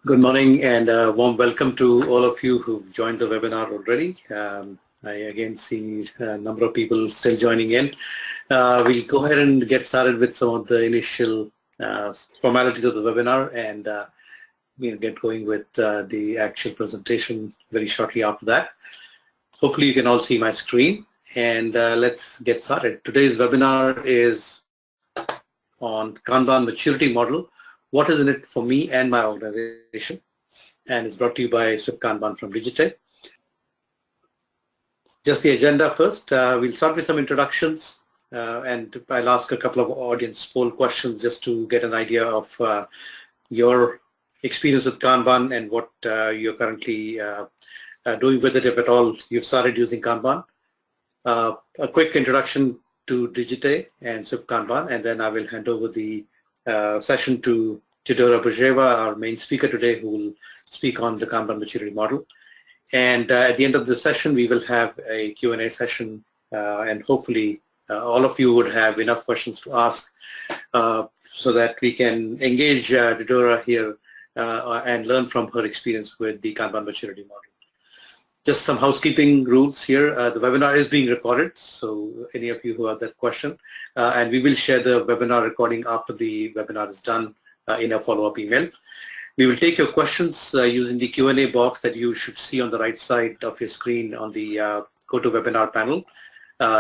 Good morning and a warm welcome to all of you who've joined the webinar already. I again see a number of people still joining in. We'll go ahead and get started with some of the initial formalities of the webinar and we'll get going with the actual presentation very shortly after that. Hopefully you can all see my screen and let's get started. Today's webinar is on Kanban Maturity Model. What is in it for me and my organization? And it's brought to you by Swift Kanban from Digite. Just the agenda first. We'll start with some introductions and I'll ask a couple of audience poll questions just to get an idea of your experience with Kanban and what you're currently doing with it, if at all you've started using Kanban. A quick introduction to Digite and Swift Kanban, and then I will hand over the session to Teodora, our main speaker today, who will speak on the Kanban Maturity Model. And at the end of the session, we will have a Q&A session, and hopefully all of you would have enough questions to ask so that we can engage Teodora here and learn from her experience with the Kanban Maturity Model. Just some housekeeping rules here. The webinar is being recorded, so any of you who have that question, and we will share the webinar recording after the webinar is done in a follow-up email. We will take your questions using the Q&A box that you should see on the right side of your screen on the GoToWebinar panel.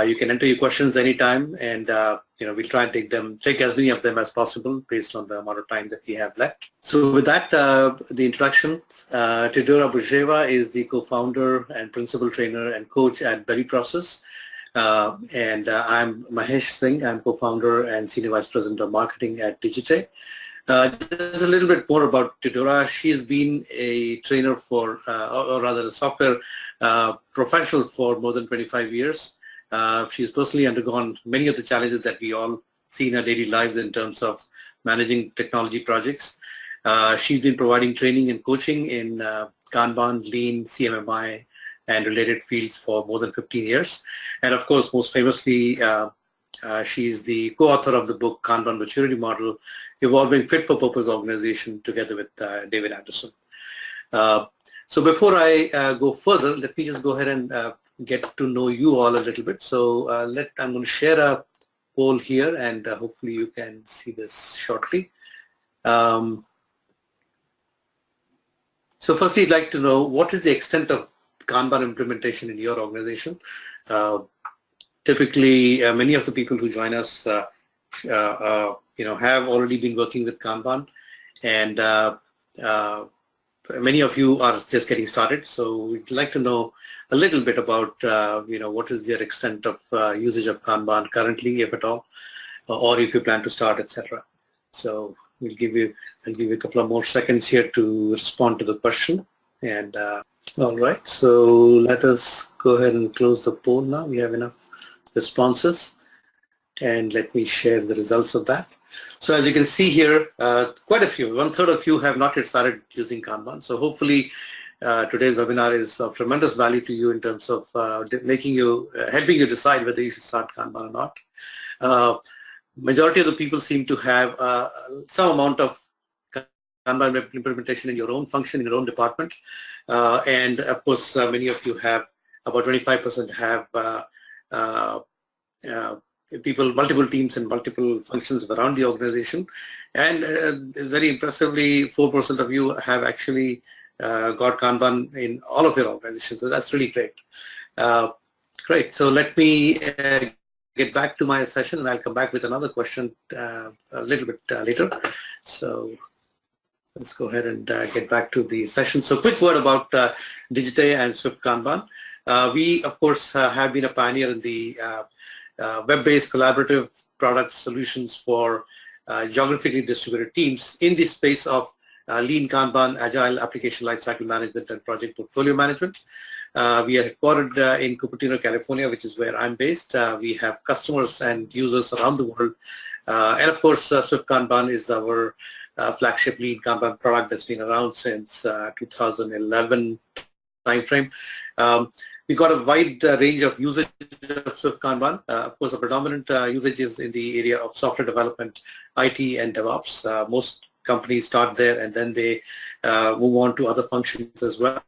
You can enter your questions anytime, and we'll try and take as many of them as possible based on the amount of time that we have left. So with that, the introduction, Teodora is the co-founder and principal trainer and coach at Berry Process. And I'm Mahesh Singh. I'm co-founder and senior vice president of marketing at Digite. Just a little bit more about Teodora. She has been a trainer for, or rather a software professional for more than 25 years. She's personally undergone many of the challenges that we all see in our daily lives in terms of managing technology projects. She's been providing training and coaching in Kanban, Lean, CMMI, and related fields for more than 15 years. And of course, most famously, she's the co-author of the book Kanban Maturity Model, Evolving Fit-for-Purpose Organization, together with David Anderson. So before I go further, let me just go ahead and get to know you all a little bit. So I'm going to share a poll here, and hopefully you can see this shortly. So firstly, I'd like to know what is the extent of Kanban implementation in your organization. Typically, many of the people who join us, have already been working with Kanban, and many of you are just getting started. So we'd like to know a little bit about, what is your extent of usage of Kanban currently, if at all, or if you plan to start, etc. So I'll give you a couple of more seconds here to respond to the question. And all right, so let us go ahead and close the poll now. We have enough responses, and let me share the results of that. So as you can see here, quite a few, 1/3 of you have not yet started using Kanban. So hopefully today's webinar is of tremendous value to you in terms of helping you decide whether you should start Kanban or not. Majority of the people seem to have some amount of Kanban implementation in your own function, in your own department. And of course, many of you have, about 25% have multiple teams and multiple functions around the organization. And very impressively, 4% of you have actually got Kanban in all of your organizations. So that's really great. Great. So let me get back to my session, and I'll come back with another question a little bit later. So let's go ahead and get back to the session. So quick word about Digite and Swift Kanban. We, of course, have been a pioneer in the web-based collaborative product solutions for geographically distributed teams in the space of Lean Kanban, Agile application lifecycle management, and project portfolio management. We are headquartered in Cupertino, California, which is where I'm based. We have customers and users around the world. And of course, Swift Kanban is our flagship Lean Kanban product that's been around since 2011 timeframe. We got a wide range of usage of Swift Kanban. Of course, a predominant usage is in the area of software development, IT, and DevOps. Most companies start there and then they move on to other functions as well.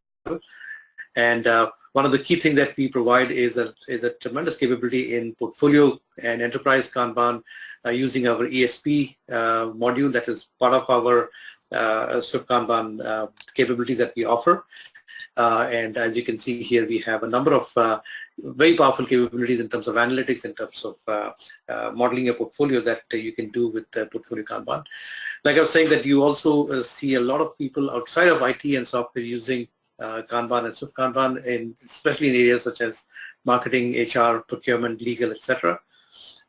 And one of the key things that we provide is a tremendous capability in portfolio and enterprise Kanban using our ESP module that is part of our Swift Kanban capability that we offer. And as you can see here, we have a number of very powerful capabilities in terms of analytics, in terms of modeling a portfolio that you can do with portfolio Kanban. Like I was saying, that you also see a lot of people outside of IT and software using Kanban and Swift Kanban, especially in areas such as marketing, HR, procurement, legal, etc.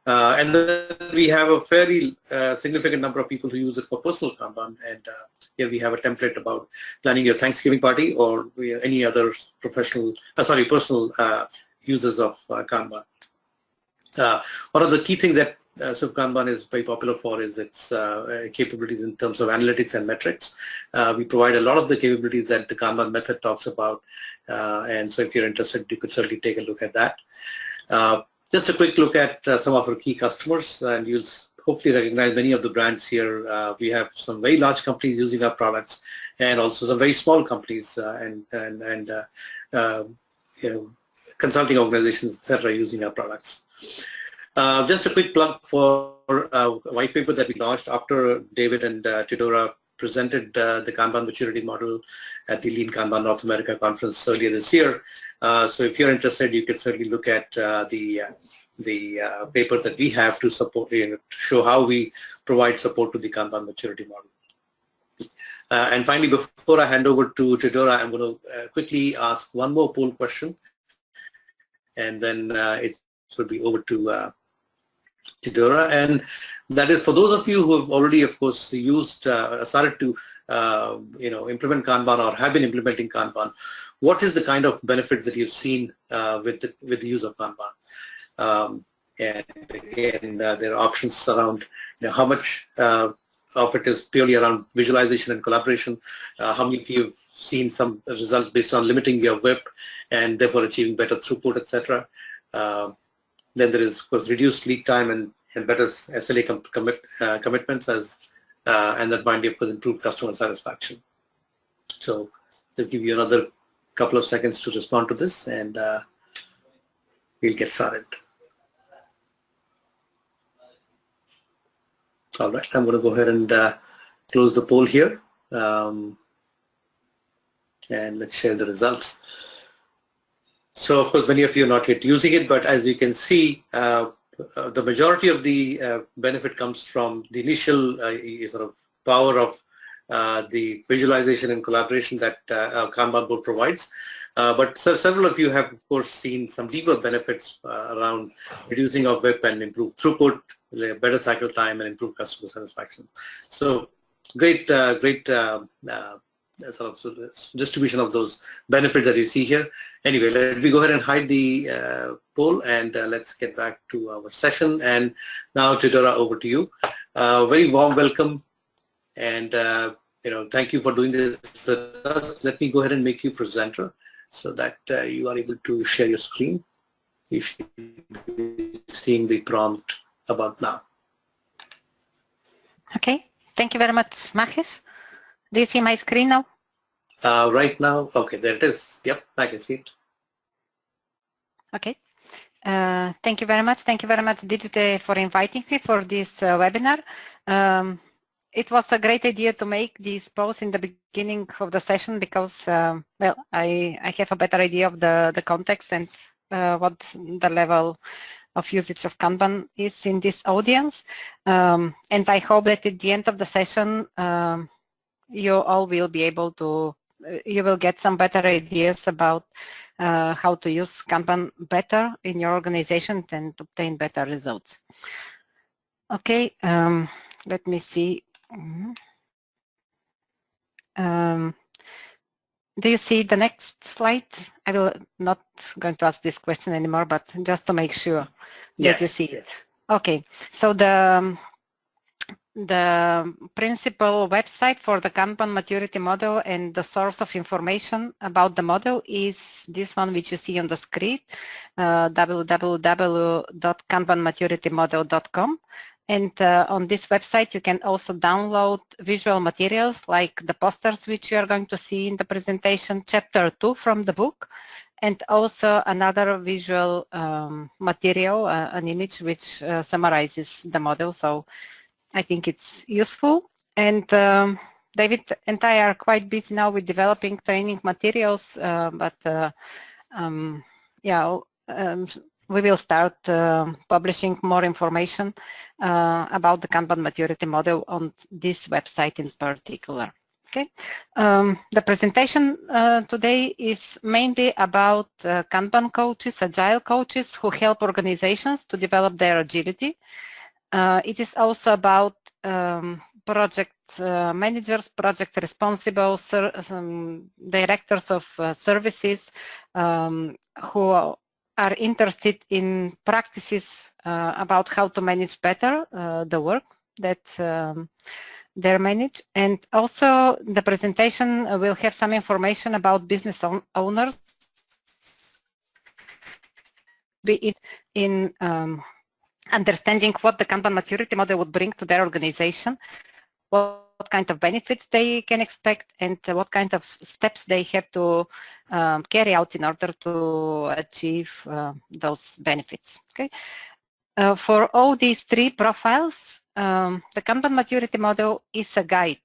And then we have a fairly significant number of people who use it for personal Kanban, and here we have a template about planning your Thanksgiving party or any other personal users of Kanban. One of the key things that Swift Kanban is very popular for is its capabilities in terms of analytics and metrics. We provide a lot of the capabilities that the Kanban method talks about, and so if you're interested, you could certainly take a look at that. Just a quick look at some of our key customers, and you'll hopefully recognize many of the brands here. We have some very large companies using our products, and also some very small companies and consulting organizations, etc., using our products. Just a quick plug for a white paper that we launched after David and Teodora presented the Kanban Maturity Model at the Lean Kanban North America conference earlier this year. So if you're interested, you can certainly look at the paper that we have to support, to show how we provide support to the Kanban Maturity Model. And finally, before I hand over to Teodora, I'm going to quickly ask one more poll question, and then it will be over to Teodora. And that is, for those of you who have already, of course, started to implement Kanban or have been implementing Kanban, what is the kind of benefits that you've seen with the use of Kanban? And again, there are options around how much of it is purely around visualization and collaboration, how many of you have seen some results based on limiting your WIP and therefore achieving better throughput, etc. Then there is, of course, reduced lead time and better SLA commitments, and that might be, of course, improved customer satisfaction. So just give you another couple of seconds to respond to this, and we'll get started. All right, I'm going to go ahead and close the poll here, and let's share the results. So, of course, many of you are not yet using it, but as you can see, the majority of the benefit comes from the initial sort of power of the visualization and collaboration that Kanban board provides. But several of you have, of course, seen some deeper benefits around reducing of WIP and improved throughput, better cycle time, and improved customer satisfaction. So, great sort of distribution of those benefits that you see here. Anyway, let me go ahead and hide the poll, and let's get back to our session. And now, Teodora, over to you. Very warm welcome, and thank you for doing this with us. Let me go ahead and make you presenter so that you are able to share your screen. You should be seeing the prompt about now. Okay, thank you very much, Mahesh. Do you see my screen now? Right now, okay, there it is. Yep, I can see it. Okay. Thank you very much. Thank you very much, Digite, for inviting me for this webinar. It was a great idea to make this post in the beginning of the session because, well, I have a better idea of the context and what the level of usage of Kanban is in this audience. And I hope that at the end of the session, you all will be able to, you will get some better ideas about how to use Kanban better in your organization and obtain better results. Okay, let me see. Do you see the next slide? I will not going to ask this question anymore, but just to make sure that you see it. Okay, so the principal website for the Kanban Maturity Model and the source of information about the model is this one which you see on the screen, www.kanbanmaturitymodel.com. And on this website, you can also download visual materials like the posters which you are going to see in the presentation, chapter 2 from the book, and also another visual material, an image which summarizes the model. So I think it's useful. And David and I are quite busy now with developing training materials, we will start publishing more information about the Kanban Maturity Model on this website in particular. Okay, the presentation today is mainly about Kanban coaches, Agile coaches who help organizations to develop their agility. It is also about project managers, project responsible, directors of services who are interested in practices about how to manage better the work that they're managed. And also the presentation will have some information about business owners, be it in understanding what the Kanban maturity model would bring to their organization, what kind of benefits they can expect, and what kind of steps they have to carry out in order to achieve those benefits. Okay. For all these three profiles, the Kanban maturity model is a guide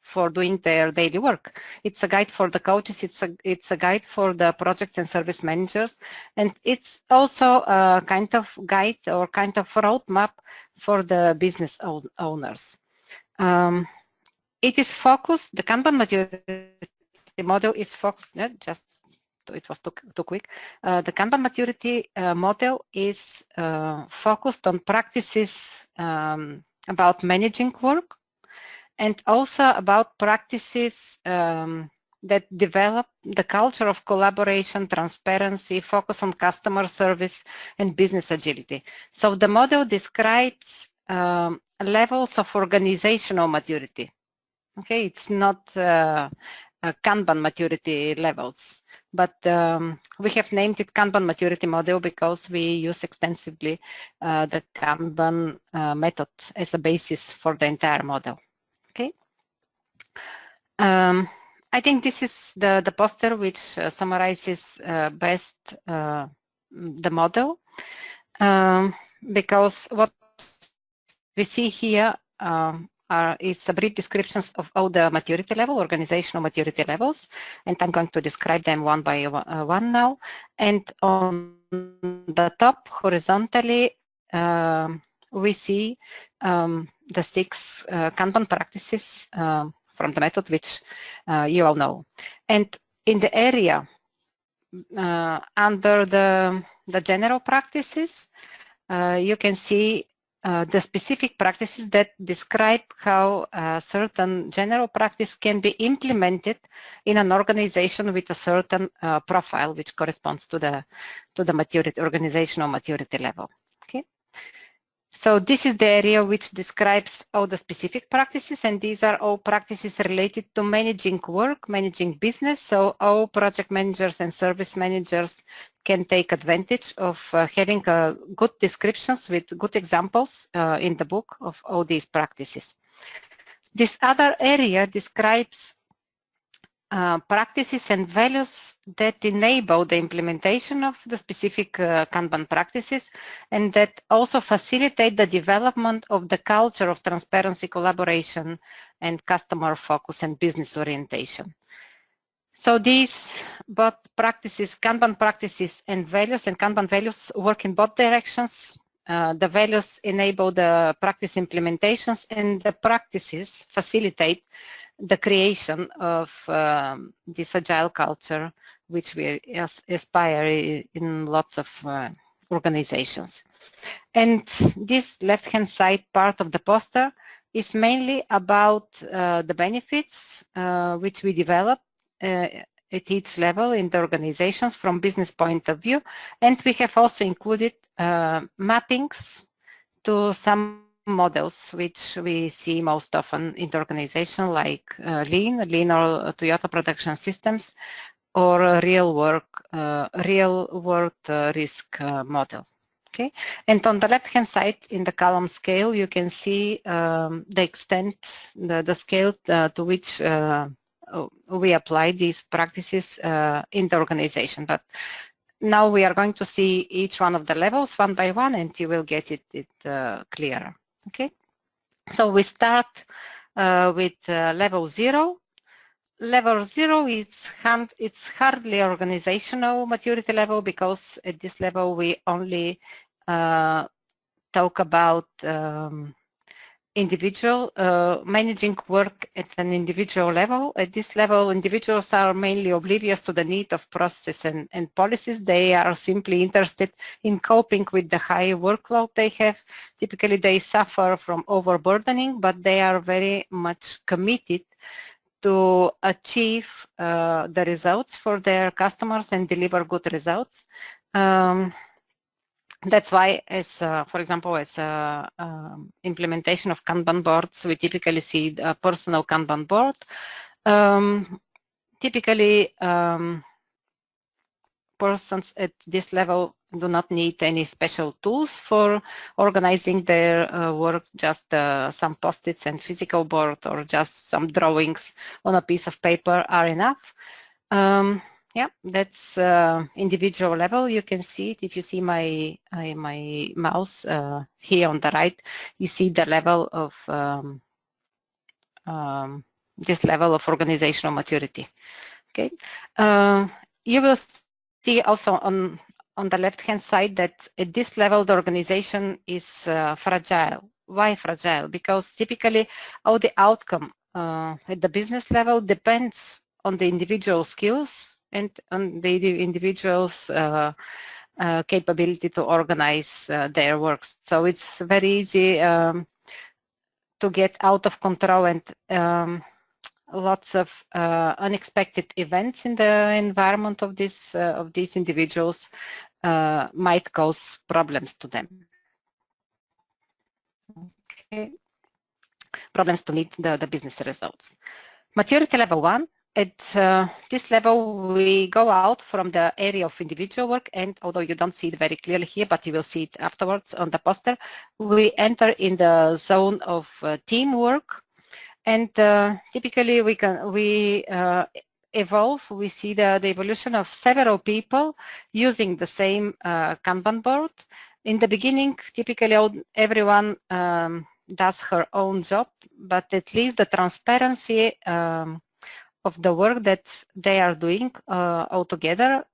for doing their daily work. It's a guide for the coaches, it's a guide for the project and service managers, and it's also a kind of guide or kind of roadmap for the business owners. It is focused, the Kanban maturity model is focused, it was too quick. The Kanban maturity model is focused on practices about managing work, and also about practices that develop the culture of collaboration, transparency, focus on customer service, and business agility. So the model describes levels of organizational maturity. Okay, it's not Kanban maturity levels, but we have named it Kanban maturity model because we use extensively the Kanban method as a basis for the entire model. Okay. I think this is the poster which summarizes best the model, because what we see here is a brief descriptions of all the maturity level, organizational maturity levels, and I'm going to describe them one by one now. And on the top, horizontally, we see the 6 Kanban practices from the method which you all know. And in the area under the general practices, you can see the specific practices that describe how a certain general practice can be implemented in an organization with a certain profile which corresponds to the maturity, organizational maturity level. Okay. So this is the area which describes all the specific practices, and these are all practices related to managing work, managing business. So all project managers and service managers can take advantage of having good descriptions with good examples in the book of all these practices. This other area describes practices and values that enable the implementation of the specific Kanban practices, and that also facilitate the development of the culture of transparency, collaboration, and customer focus and business orientation. So these both practices, Kanban practices and Kanban values work in both directions. The values enable the practice implementations, and the practices facilitate the creation of this agile culture, which we aspire in lots of organizations. And this left-hand side part of the poster is mainly about the benefits which we develop at each level in the organizations from business point of view. And we have also included mappings to some models which we see most often in the organization, like Lean or Toyota Production Systems, or real world risk model. Okay, and on the left-hand side in the column scale, you can see the extent, the scale to which we apply these practices in the organization. But now we are going to see each one of the levels one by one, and you will get it clearer. Okay, so we start with level 0. Level 0 it's hardly organizational maturity level, because at this level we only talk about individual managing work at an individual level. At this level, individuals are mainly oblivious to the need of processes and policies. They are simply interested in coping with the high workload they have. Typically, they suffer from overburdening, but they are very much committed to achieve the results for their customers and deliver good results. That's why, as for example, as implementation of Kanban boards, we typically see a personal Kanban board. Typically, persons at this level do not need any special tools for organizing their work, just some post-its and physical board, or just some drawings on a piece of paper are enough. Yeah, that's individual level. You can see it if you see my mouse here on the right. You see the level of this level of organizational maturity. Okay, you will see also on the left-hand side that at this level the organization is fragile. Why fragile? Because typically all the outcome at the business level depends on the individual skills and on the individual's capability to organize their works. So it's very easy to get out of control, and lots of unexpected events in the environment of these individuals might cause problems to them. Okay. Problems to meet the business results. Maturity level 1. At this level, we go out from the area of individual work, and although you don't see it very clearly here, but you will see it afterwards on the poster, we enter in the zone of teamwork. And typically we evolve, we see the evolution of several people using the same Kanban board. In the beginning, typically everyone does her own job, but at least the transparency of the work that they are doing all together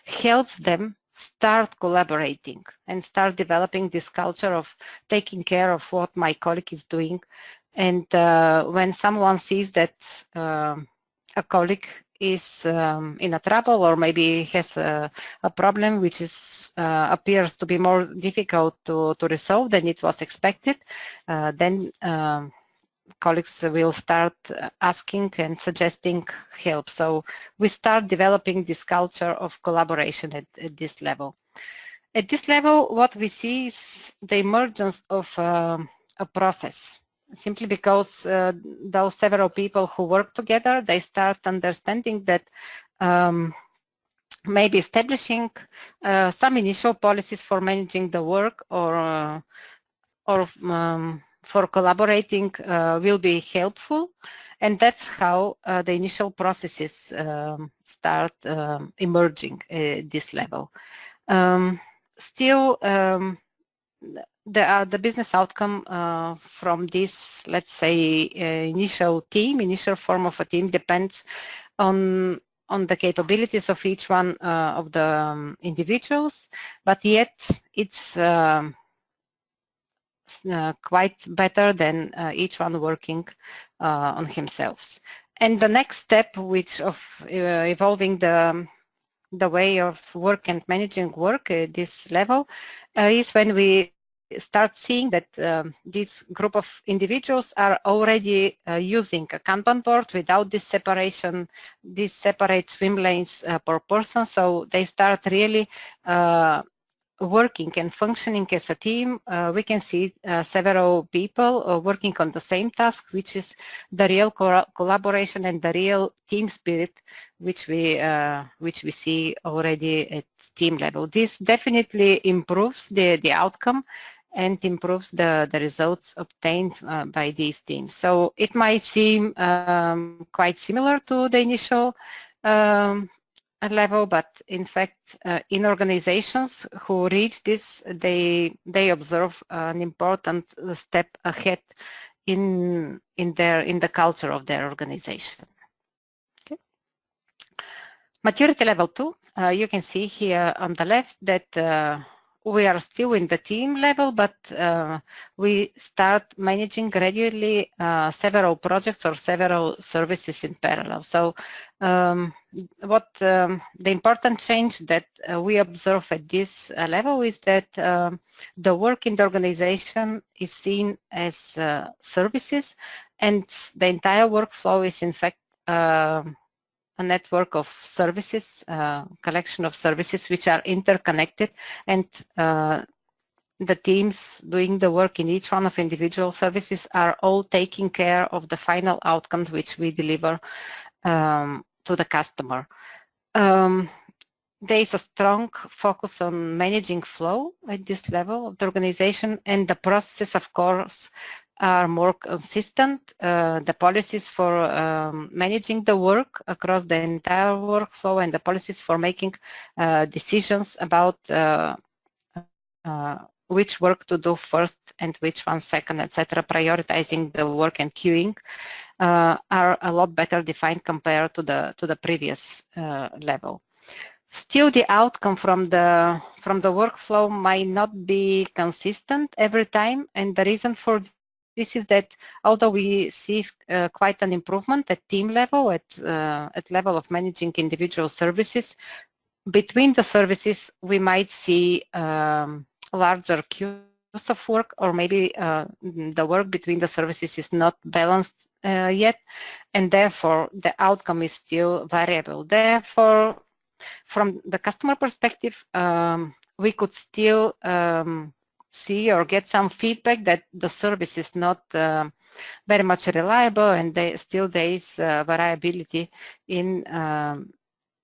helps them start collaborating and start developing this culture of taking care of what my colleague is doing. And when someone sees that a colleague is in a trouble, or maybe has a problem which is appears to be more difficult to resolve than it was expected, then colleagues will start asking and suggesting help. So we start developing this culture of collaboration at this level. At this level, what we see is the emergence of a process. Simply because those several people who work together, they start understanding that maybe establishing some initial policies for managing the work, or for collaborating will be helpful, and that's how the initial processes start emerging at this level. Still, the business outcome from this, let's say, initial form of a team depends on the capabilities of each one of the individuals, but yet it's quite better than each one working on himself. And the next step, which of evolving the way of work and managing work at this level, is when we start seeing that this group of individuals are already using a Kanban board without this separation, these separate swim lanes per person. So they start really working and functioning as a team, we can see several people working on the same task, which is the real collaboration and the real team spirit, which we see already at team level. This definitely improves the outcome and improves the results obtained by these teams. So it might seem quite similar to the initial level, but in fact, in organizations who reach this, they observe an important step ahead in the culture of their organization. Okay. Maturity level 2, you can see here on the left that we are still in the team level, but we start managing gradually several projects or several services in parallel. So what the important change that we observe at this level is that the work in the organization is seen as services, and the entire workflow is in fact a network of services, collection of services which are interconnected, and the teams doing the work in each one of individual services are all taking care of the final outcome which we deliver to the customer. There is a strong focus on managing flow at this level of the organization, and the processes, of course, are more consistent. The policies for managing the work across the entire workflow and the policies for making decisions about which work to do first and which one second, etc., prioritizing the work and queuing are a lot better defined compared to the previous level. Still, the outcome from the workflow might not be consistent every time, and the reason for this is that although we see quite an improvement at team level, at level of managing individual services, between the services we might see larger queues of work, or maybe the work between the services is not balanced yet, and therefore the outcome is still variable. Therefore, from the customer perspective, we could still see or get some feedback that the service is not very much reliable, and there is variability in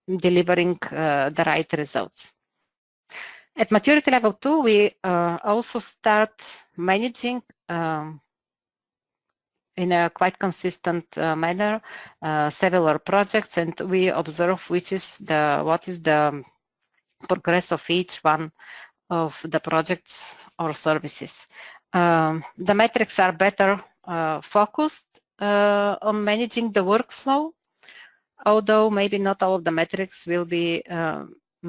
delivering the right results. At maturity level 2, we also start managing in a quite consistent manner several projects, and we observe what is the progress of each one of the projects or services. The metrics are better focused on managing the workflow, although maybe not all of the metrics will be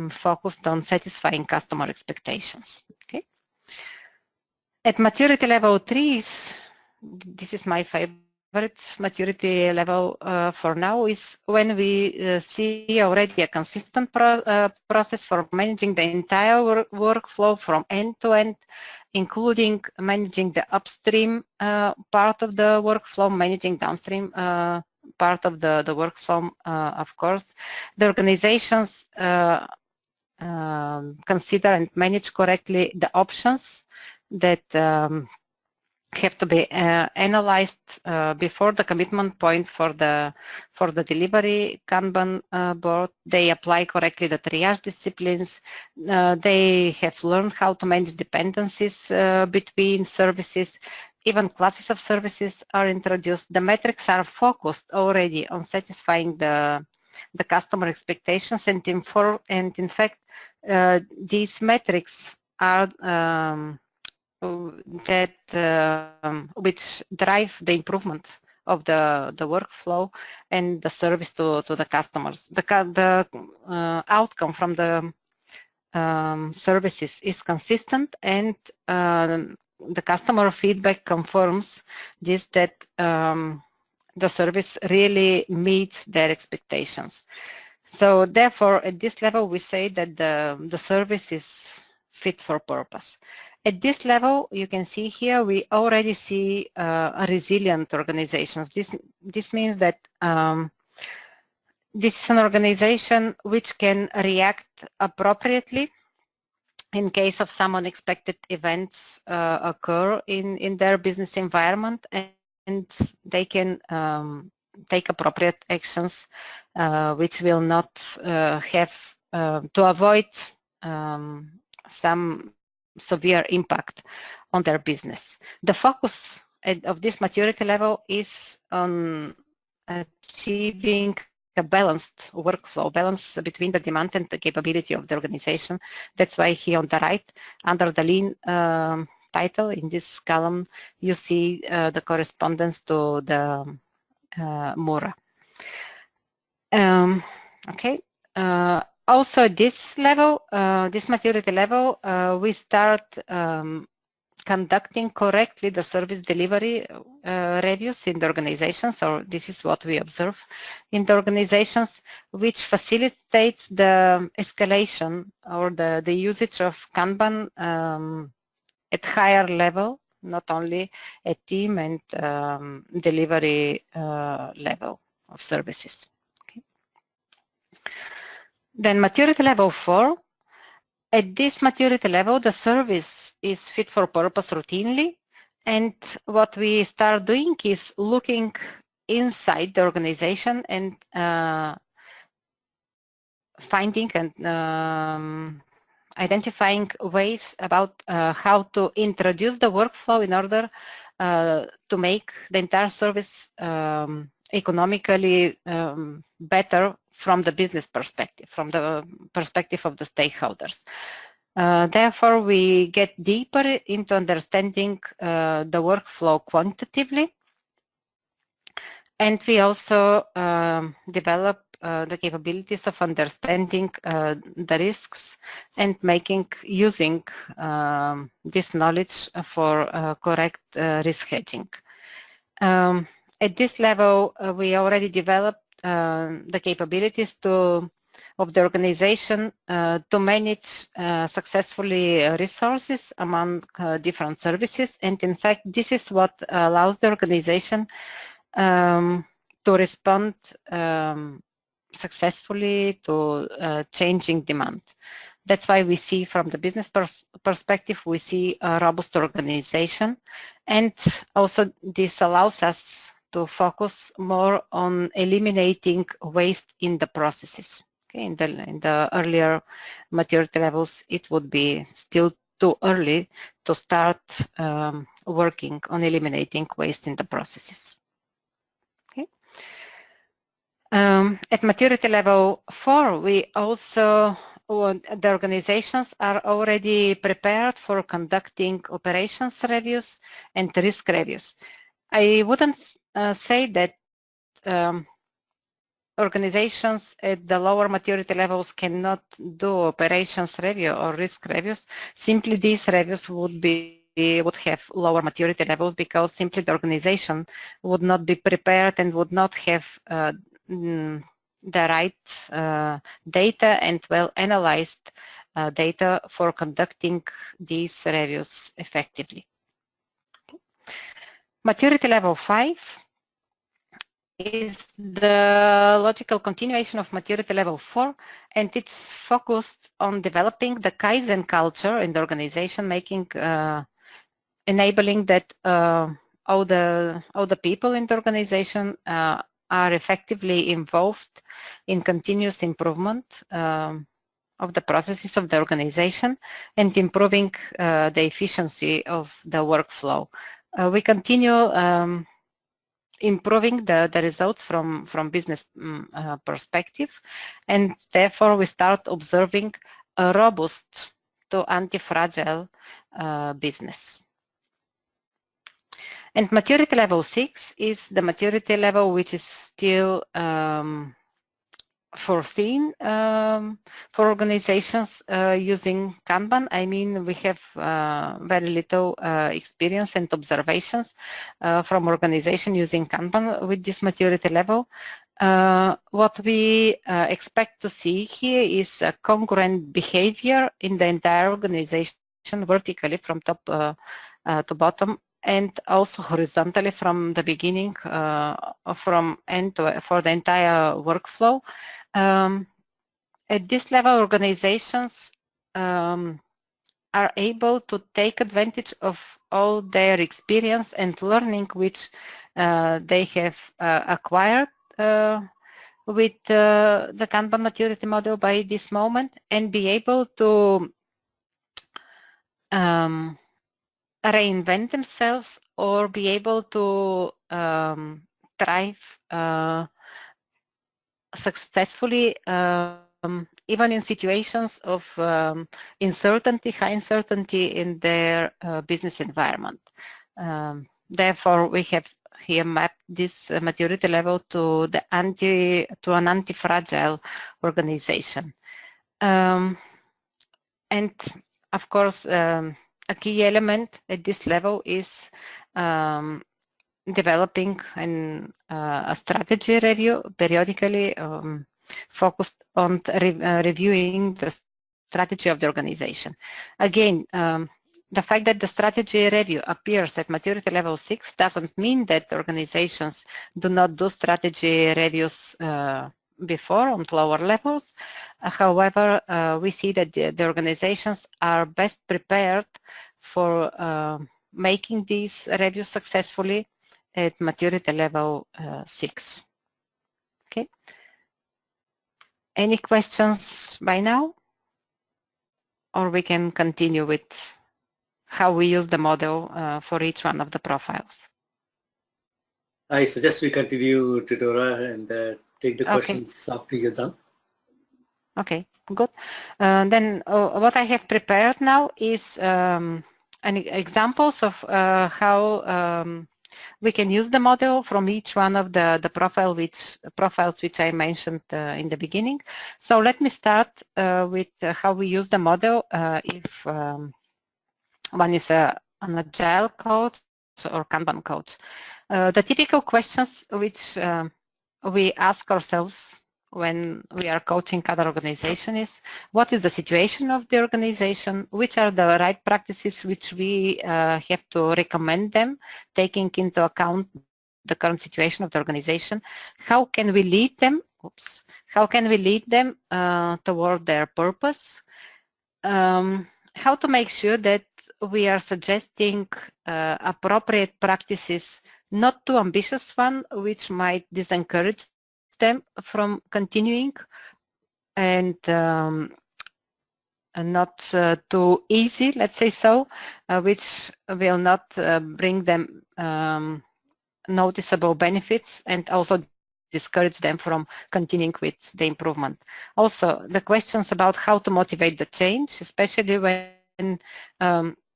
focused on satisfying customer expectations. Okay. At maturity level 3, this is my favorite maturity level for now, is when we see already a consistent process for managing the entire workflow from end to end, including managing the upstream part of the workflow, managing downstream part of the workflow, of course. The organizations consider and manage correctly the options that have to be analyzed before the commitment point for the delivery Kanban board. They apply correctly the triage disciplines. They have learned how to manage dependencies between services. Even classes of services are introduced. The metrics are focused already on satisfying the customer expectations, and in fact these metrics are which drive the improvement of the workflow and the service to the customers. The outcome from the services is consistent, and the customer feedback confirms this, that the service really meets their expectations. So therefore, at this level, we say that the service is fit for purpose. At this level, you can see here, we already see resilient organizations. This means that this is an organization which can react appropriately in case of some unexpected events occur in their business environment, and they can take appropriate actions which will not have to avoid some severe impact on their business. The focus of this maturity level is on achieving a balanced workflow, balance between the demand and the capability of the organization. That's why here on the right, under the lean title in this column, you see the correspondence to the MORA. Okay. Also, this level, this maturity level, we start conducting correctly the service delivery reviews in the organization. So this is what we observe in the organizations, which facilitates the escalation or the usage of Kanban at higher level, not only at team and delivery level of services. Okay. Then maturity level 4. At this maturity level, the service is fit for purpose routinely, and what we start doing is looking inside the organization and finding and identifying ways about how to introduce the workflow in order to make the entire service economically better from the business perspective, from the perspective of the stakeholders. Therefore, we get deeper into understanding the workflow quantitatively, and we also develop the capabilities of understanding the risks and using this knowledge for correct risk hedging. At this level, we already developed the capabilities of the organization to manage successfully resources among different services, and in fact, this is what allows the organization to respond successfully to changing demand. That's why we see from the business perspective, we see a robust organization, and also this allows us to focus more on eliminating waste in the processes. Okay, in the earlier maturity levels, it would be still too early to start working on eliminating waste in the processes. Okay. At maturity level 4, we also, the organizations are already prepared for conducting operations reviews and risk reviews. I wouldn't say that organizations at the lower maturity levels cannot do operations review or risk reviews. Simply these reviews would have lower maturity levels because simply the organization would not be prepared and would not have the right data and well analyzed data for conducting these reviews effectively. Okay. Maturity level 5 is the logical continuation of maturity level 4, and it's focused on developing the Kaizen culture in the organization, enabling that all the people in the organization are effectively involved in continuous improvement of the processes of the organization and improving the efficiency of the workflow. We continue improving the results from business perspective, and therefore we start observing a robust to anti-fragile business. And maturity level 6 is the maturity level which is still foreseen for organizations using Kanban. I mean, we have very little experience and observations from organization using Kanban with this maturity level. What we expect to see here is a congruent behavior in the entire organization vertically from top to bottom, and also horizontally from the beginning from end to for the entire workflow. At this level, organizations are able to take advantage of all their experience and learning which they have acquired with the Kanban Maturity Model by this moment, and be able to reinvent themselves or be able to thrive successfully even in situations of uncertainty, high uncertainty in their business environment. Therefore, we have here mapped this maturity level to an anti-fragile organization. And of course, a key element at this level is developing a strategy review periodically focused on reviewing the strategy of the organization. Again, the fact that the strategy review appears at maturity level 6 doesn't mean that organizations do not do strategy reviews before on lower levels. However, we see that the organizations are best prepared for making these reviews successfully at maturity level 6. Okay. Any questions by now? Or we can continue with how we use the model for each one of the profiles. I suggest we continue, Teodora, and take the questions after you're done. Okay, good. Then what I have prepared now is examples of how we can use the model from each one of the profiles which I mentioned in the beginning. So let me start with how we use the model if one is an Agile coach or Kanban coach. The typical questions which we ask ourselves when we are coaching other organizations is, what is the situation of the organization? Which are the right practices which we have to recommend them, taking into account the current situation of the organization? How can we lead them? How can we lead them toward their purpose? How to make sure that we are suggesting appropriate practices, not too ambitious one, which might discourage them from continuing, and not too easy, let's say so, which will not bring them noticeable benefits and also discourage them from continuing with the improvement. Also, the questions about how to motivate the change, especially when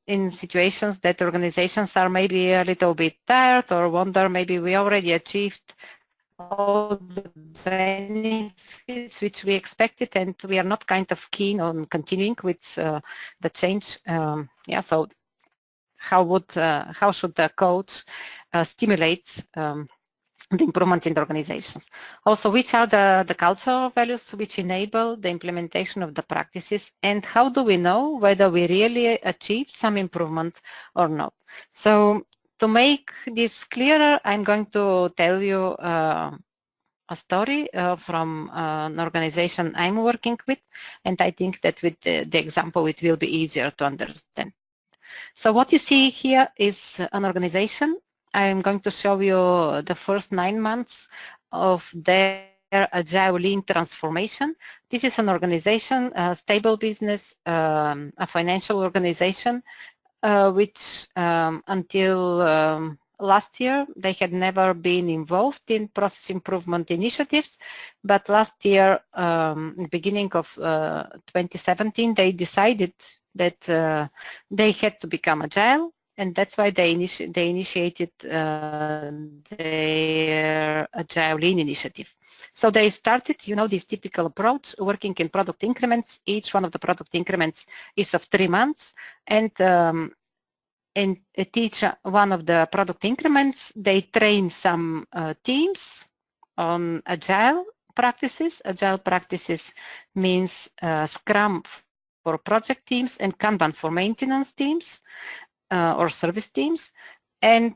in situations that organizations are maybe a little bit tired or wonder maybe we already achieved all the benefits which we expected and we are not kind of keen on continuing with the change. Yeah, so how should the coach stimulate the improvement in the organizations? Also, which are the cultural values which enable the implementation of the practices, and how do we know whether we really achieved some improvement or not? So to make this clearer, I'm going to tell you a story from an organization I'm working with, and I think that with the example it will be easier to understand. So what you see here is an organization. I'm going to show you the first 9 months of their Agile Lean transformation. This is an organization, a stable business, a financial organization, which until last year they had never been involved in process improvement initiatives, but last year, beginning of 2017, they decided that they had to become agile, and that's why they initiated their Agile Lean initiative. So they started, this typical approach, working in product increments. Each one of the product increments is of 3 months, and at each one of the product increments, they train some teams on Agile practices. Agile practices means Scrum for project teams and Kanban for maintenance teams or service teams. And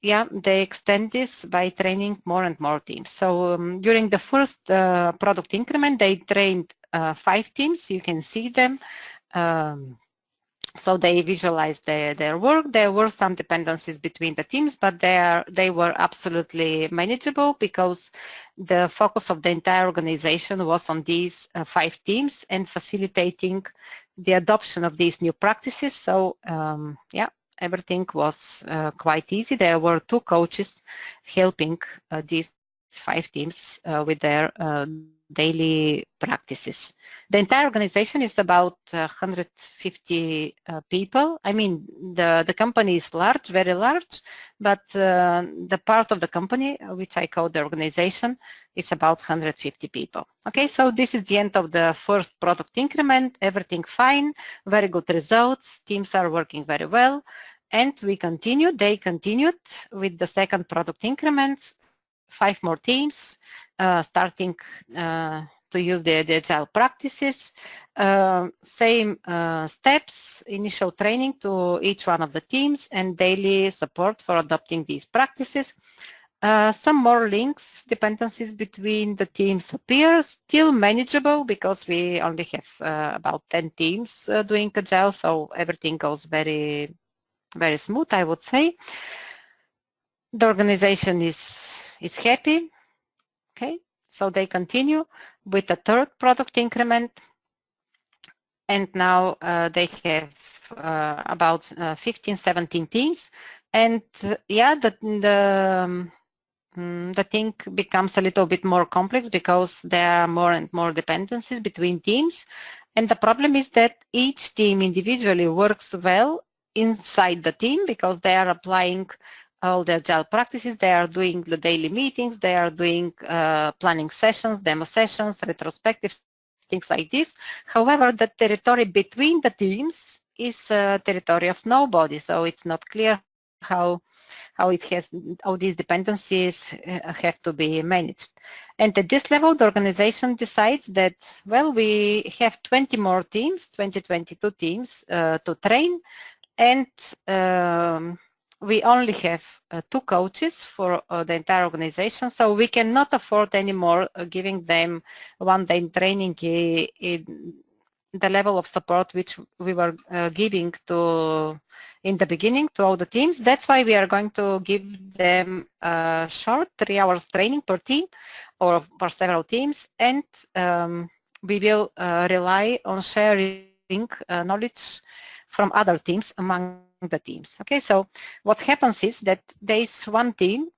yeah, they extend this by training more and more teams. So during the first product increment, they trained 5 teams. You can see them So they visualized their work. There were some dependencies between the teams, but they were absolutely manageable because the focus of the entire organization was on these 5 teams and facilitating the adoption of these new practices. So yeah, everything was quite easy. There were 2 coaches helping these 5 teams with their daily practices. The entire organization is about 150 people. I mean, the company is large, very large, but the part of the company, which I call the organization, is about 150 people. Okay, so this is the end of the first product increment. Everything fine, very good results. Teams are working very well. And we continued, they continued with the second product increments, 5 more teams, starting to use the Agile practices, same steps, initial training to each one of the teams and daily support for adopting these practices. Some more links, dependencies between the teams appear, still manageable because we only have about 10 teams doing Agile, so everything goes very, very smooth, I would say. The organization is happy. Okay, so they continue with the third product increment, and now they have about 15, 17 teams, and yeah, the thing becomes a little bit more complex because there are more and more dependencies between teams, and the problem is that each team individually works well inside the team because they are applying all the Agile practices, they are doing the daily meetings, they are doing planning sessions, demo sessions, retrospective, things like this. However, the territory between the teams is a territory of nobody, so it's not clear how these dependencies have to be managed. And at this level, the organization decides that, well, we have 20 more teams, 22 teams to train, and we only have 2 coaches for the entire organization, so we cannot afford anymore giving them one-day training in the level of support which we were giving in the beginning to all the teams. That's why we are going to give them a short 3 hours training per team or for several teams, and we will rely on sharing knowledge from other teams among the teams. Okay, so what happens is that there is one team,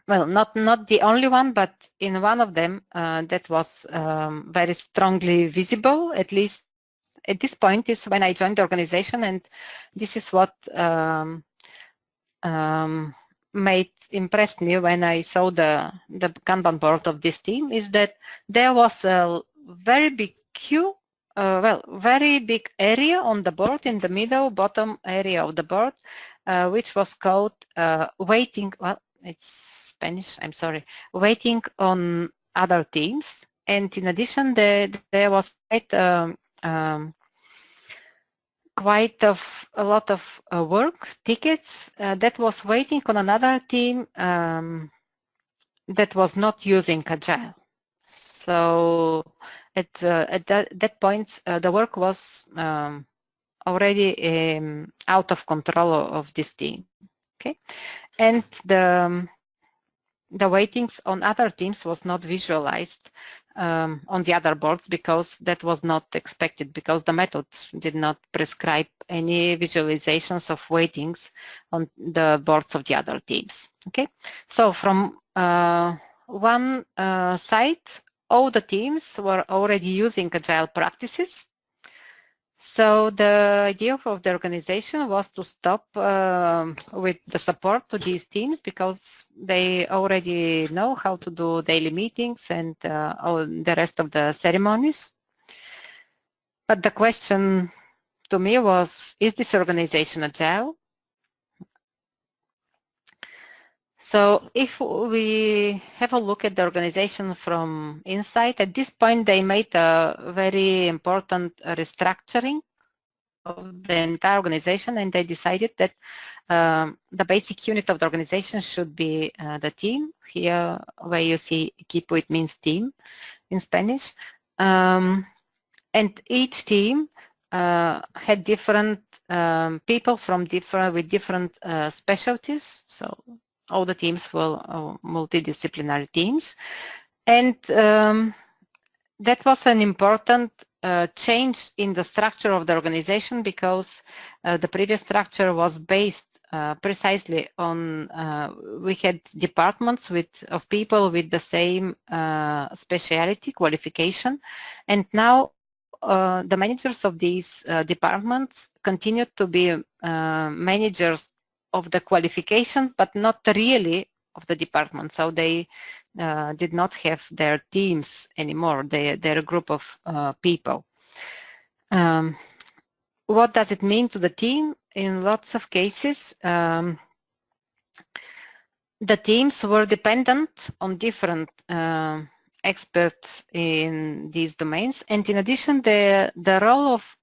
well, not the only one, but in one of them that was very strongly visible, at least at this point, is when I joined the organization, and this is what impressed me when I saw the Kanban board of this team, is that there was a very big queue, very big area on the board, in the middle bottom area of the board, which was called waiting, well, it's Spanish, I'm sorry, waiting on other teams. And in addition, there was quite a lot of work, tickets that was waiting on another team that was not using Agile. So at that point, the work was already out of control of this team. Okay, and the waitings on other teams was not visualized on the other boards because that was not expected, because the method did not prescribe any visualizations of waitings on the boards of the other teams. Okay, so from one side, all the teams were already using Agile practices. So the idea of the organization was to stop with the support to these teams because they already know how to do daily meetings and all the rest of the ceremonies. But the question to me was, is this organization Agile? So if we have a look at the organization from inside, at this point they made a very important restructuring of the entire organization, and they decided that the basic unit of the organization should be the team. Here where you see equipo, it means team in Spanish. And each team had different people from with different specialties. So all the teams were multidisciplinary teams, and that was an important change in the structure of the organization, because the previous structure was based precisely on we had departments of people with the same speciality qualification, and now the managers of these departments continued to be managers of the qualification, but not really of the department. So they did not have their teams anymore. They're a group of people. What does it mean to the team? In lots of cases, the teams were dependent on different experts in these domains, and in addition, the role of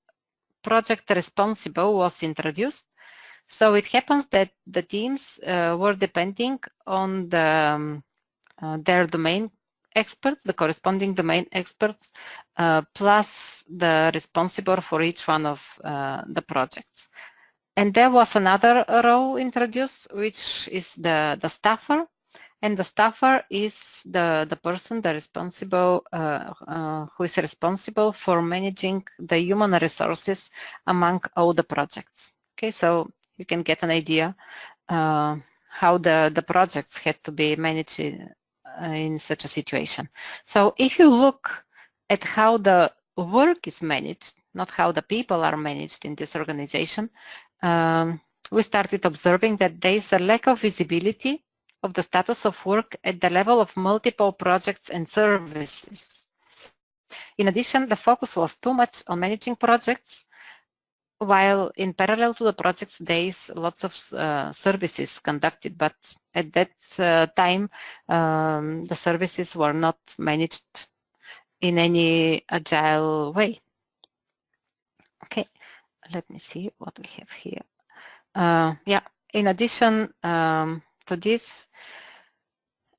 project responsible was introduced. So it happens that the teams were depending on their domain experts, the corresponding domain experts, plus the responsible for each one of the projects. And there was another role introduced, which is the staffer. And the staffer is the person, the responsible, who is responsible for managing the human resources among all the projects. Okay, so you can get an idea how the projects had to be managed in such a situation. So if you look at how the work is managed, not how the people are managed in this organization, we started observing that there is a lack of visibility of the status of work at the level of multiple projects and services. In addition, the focus was too much on managing projects, while in parallel to the projects there is lots of services conducted, but at that time the services were not managed in any agile way. Okay, let me see what we have here. Yeah, in addition to this,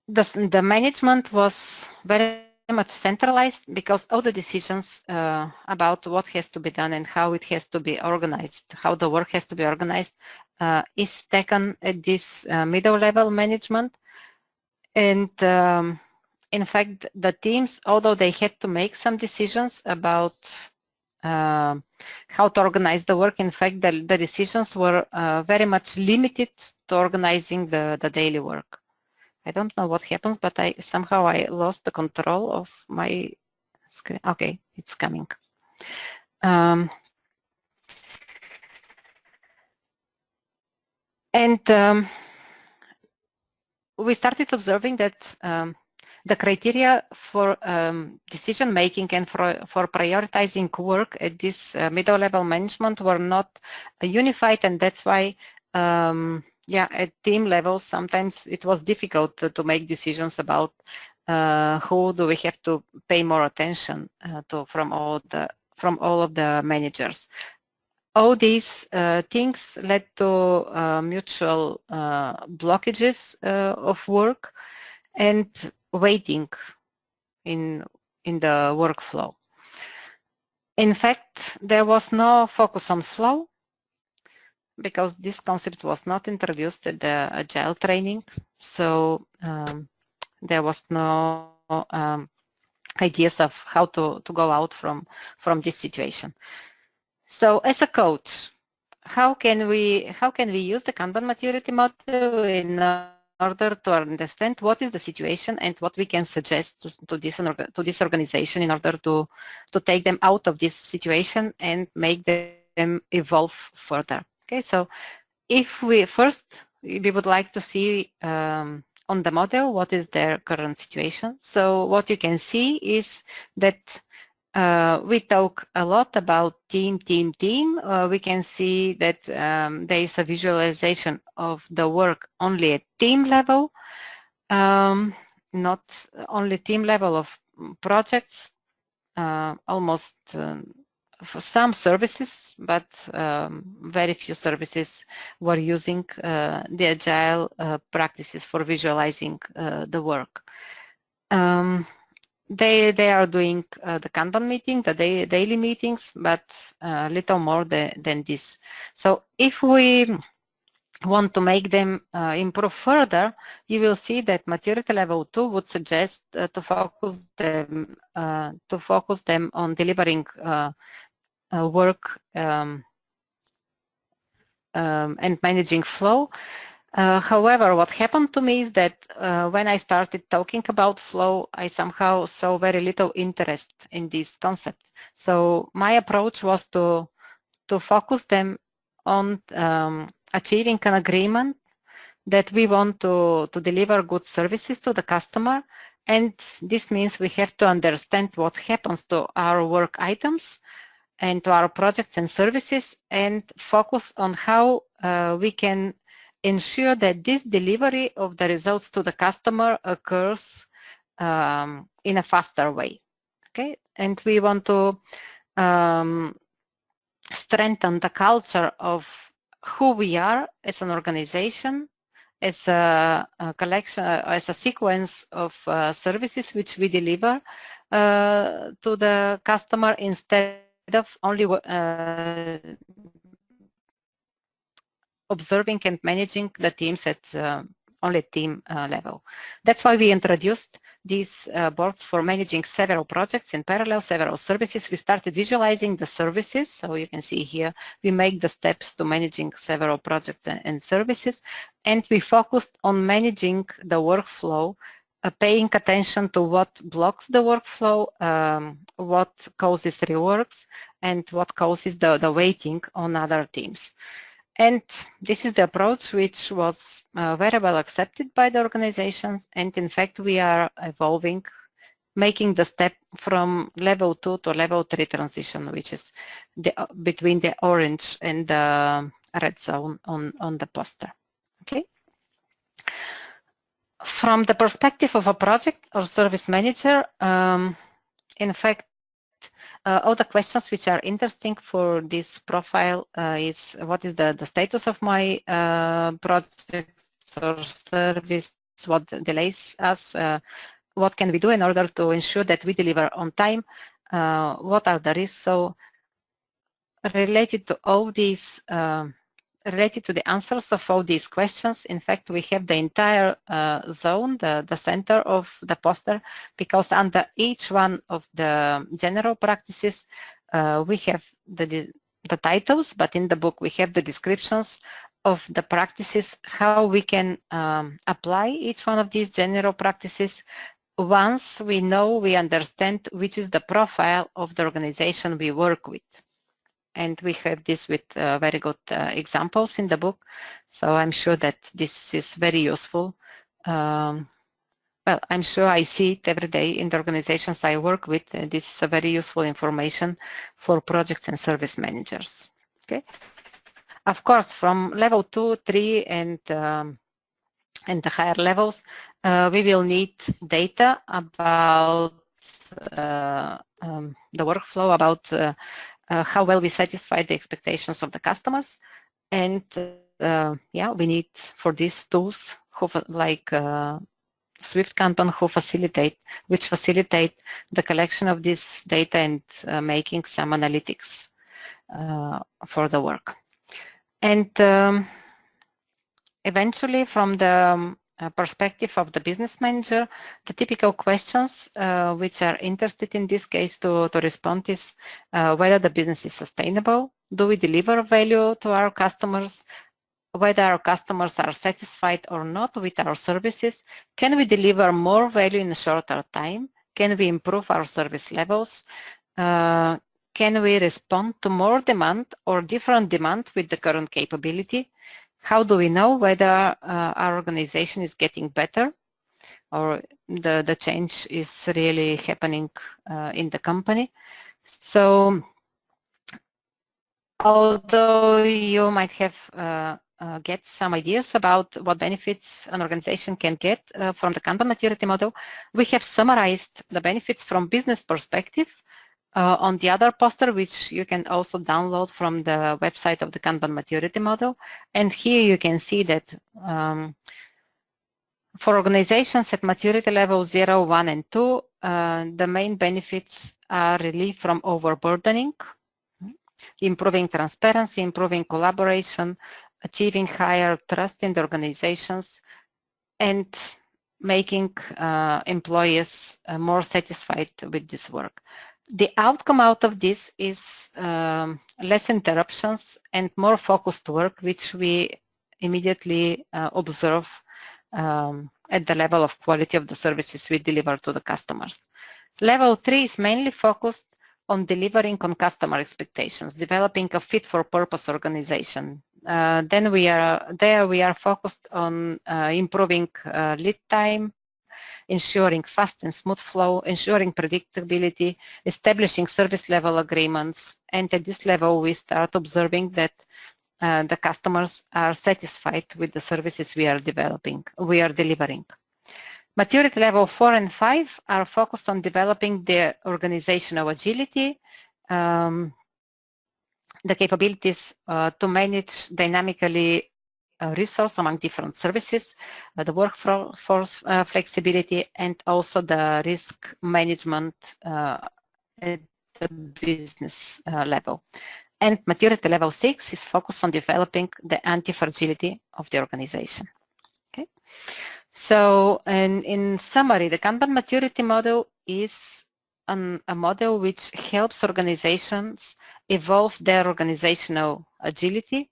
the management was very much centralized, because all the decisions about what has to be done and how it has to be organized, how the work has to be organized, is taken at this middle level management. And in fact, the teams, although they had to make some decisions about how to organize the work, in fact, the decisions were very much limited to organizing the daily work. I don't know what happens, but somehow I lost the control of my screen. Okay, it's coming. We started observing that the criteria for decision making and for prioritizing work at this middle level management were not unified, and that's why yeah, at team level sometimes it was difficult to make decisions about who do we have to pay more attention to from all of the managers. All these things led to mutual blockages of work and waiting in the workflow. In fact, there was no focus on flow, because this concept was not introduced at the Agile training, so there was no ideas of how to go out from this situation. So as a coach, how can we use the Kanban Maturity Model in order to understand what is the situation and what we can suggest to this organization in order to take them out of this situation and make them evolve further? Okay, so if we would like to see on the model what is their current situation. So what you can see is that we talk a lot about team. We can see that there is a visualization of the work only at team level, not only team level of projects, almost for some services, but very few services were using the Agile practices for visualizing the work. they are doing the Kanban meeting, the daily meetings, but little more than this. So if we want to make them improve further, you will see that maturity level 2 would suggest to focus them on delivering work and managing flow. However, what happened to me is that when I started talking about flow, I somehow saw very little interest in this concept. So my approach was to focus them on achieving an agreement that we want to deliver good services to the customer, and this means we have to understand what happens to our work items and to our projects and services, and focus on how we can ensure that this delivery of the results to the customer occurs in a faster way. Okay, and we want to strengthen the culture of who we are as an organization, as a collection, as a sequence of services which we deliver to the customer, instead of only observing and managing the teams at only team level. That's why we introduced these boards for managing several projects in parallel, several services. We started visualizing the services. So you can see here, we make the steps to managing several projects and services. And we focused on managing the workflow, paying attention to what blocks the workflow, what causes reworks, and what causes the waiting on other teams. And this is the approach which was very well accepted by the organizations, and in fact we are evolving, making the step from level 2 to level 3 transition, which is between the orange and the red zone on the poster. Okay. From the perspective of a project or service manager, in fact, all the questions which are interesting for this profile is what is the status of my project or service, what delays us, what can we do in order to ensure that we deliver on time, what are the risks. So related to all these, related to the answers of all these questions, in fact, we have the entire zone, the center of the poster, because under each one of the general practices, we have the titles, but in the book we have the descriptions of the practices, how we can apply each one of these general practices once we know, we understand which is the profile of the organization we work with. And we have this with very good examples in the book. So I'm sure that this is very useful. Well, I'm sure I see it every day in the organizations I work with. This is a very useful information for projects and service managers. Okay. Of course, from level 2, 3, and the higher levels, we will need data about the workflow, about how well we satisfy the expectations of the customers. And yeah, we need for these tools like Swift Kanban which facilitate the collection of this data and making some analytics for the work. And eventually, from the perspective of the business manager, the typical questions which are interested in this case to respond is whether the business is sustainable, do we deliver value to our customers, whether our customers are satisfied or not with our services, can we deliver more value in a shorter time, can we improve our service levels, can we respond to more demand or different demand with the current capability. How do we know whether our organization is getting better or the change is really happening in the company? So although you might have get some ideas about what benefits an organization can get from the Kanban Maturity Model, we have summarized the benefits from business perspective on the other poster, which you can also download from the website of the Kanban Maturity Model. And here you can see that for organizations at maturity level 0, 1, and 2, the main benefits are relief from overburdening, improving transparency, improving collaboration, achieving higher trust in the organizations, and making employees more satisfied with this work. The outcome out of this is less interruptions and more focused work, which we immediately observe at the level of quality of the services we deliver to the customers. Level 3 is mainly focused on delivering on customer expectations, developing a fit-for-purpose organization. Then we are focused on improving lead time, ensuring fast and smooth flow, ensuring predictability, establishing service level agreements, and at this level we start observing that the customers are satisfied with the services we are delivering. Maturity level 4 and 5 are focused on developing the organizational agility, the capabilities to manage dynamically resource among different services, the workforce flexibility, and also the risk management at the business level. And maturity level 6 is focused on developing the anti-fragility of the organization. Okay. So, in summary, the Kanban Maturity Model is a model which helps organizations evolve their organizational agility,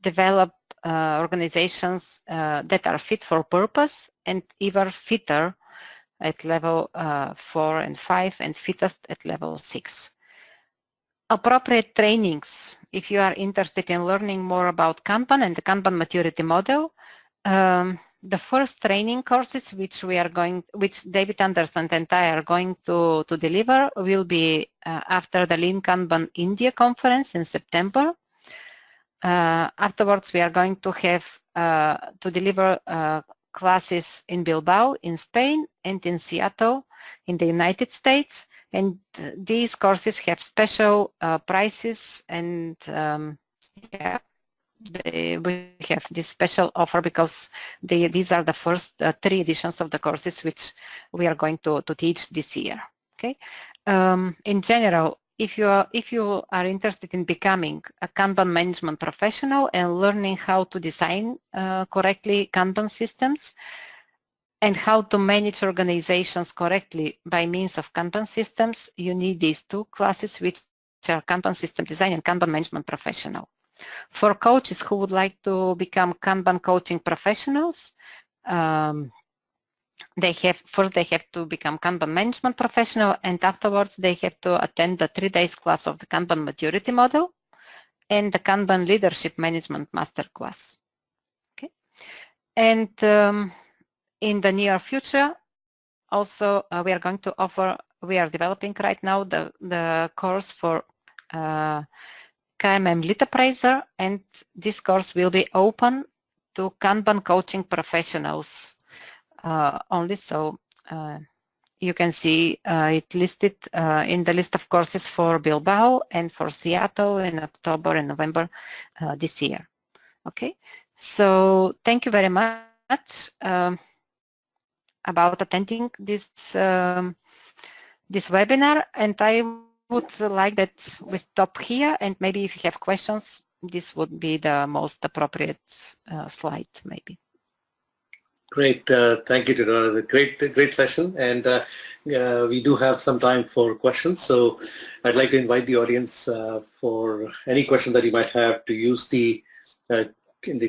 develop organizations that are fit for purpose and even fitter at level 4 and 5 and fittest at level 6. Appropriate trainings, if you are interested in learning more about Kanban and the Kanban Maturity Model, the first training courses which David Anderson and I are going to deliver will be after the Lean Kanban India conference in September. Afterwards, we are going to have to deliver classes in Bilbao in Spain and in Seattle in the United States. And these courses have special prices, and yeah, we have this special offer because these are the first 3 editions of the courses which we are going to teach this year. Okay. In general, if you are interested in becoming a Kanban management professional and learning how to design correctly Kanban systems and how to manage organizations correctly by means of Kanban systems, you need these 2 classes, which are Kanban System Design and Kanban Management Professional. For coaches who would like to become Kanban coaching professionals, they have to become Kanban Management Professional, and afterwards they have to attend the 3 days class of the Kanban Maturity Model and the Kanban Leadership Management Masterclass. Okay, and in the near future, also we are going to offer. We are developing right now the course for KMM Lead Appraiser, and this course will be open to Kanban coaching professionals only. So you can see it listed in the list of courses for Bilbao and for Seattle in October and November this year. Okay, so thank you very much about attending this this webinar, and I would like that we stop here, and maybe if you have questions, this would be the most appropriate slide, maybe. Great, thank you, Teodora. Great session, and we do have some time for questions. So I'd like to invite the audience for any questions that you might have to use the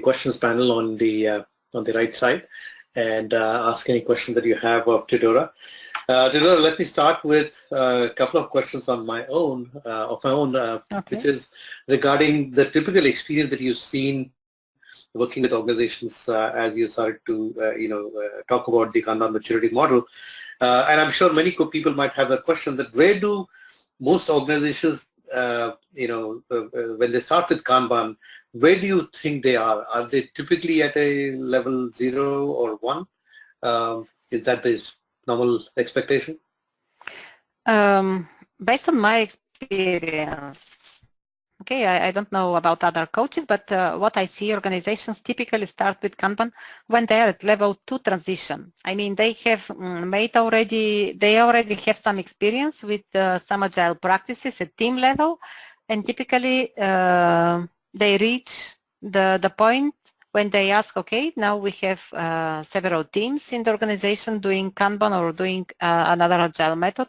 questions panel on the right side, and ask any questions that you have of Teodora. Teodora, let me start with a couple of questions on my own, okay, which is regarding the typical experience that you've seen working with organizations as you started to talk about the Kanban maturity model. And I'm sure many people might have a question that where do most organizations, when they start with Kanban, where do you think they are? Are they typically at a level 0 or 1? Is that this normal expectation? Based on my experience, Okay, I don't know about other coaches, but what I see, organizations typically start with Kanban when they are at level 2 transition. I mean, they have they already have some experience with some agile practices at team level, and typically they reach the point when they ask, okay, now we have several teams in the organization doing Kanban or doing another agile method,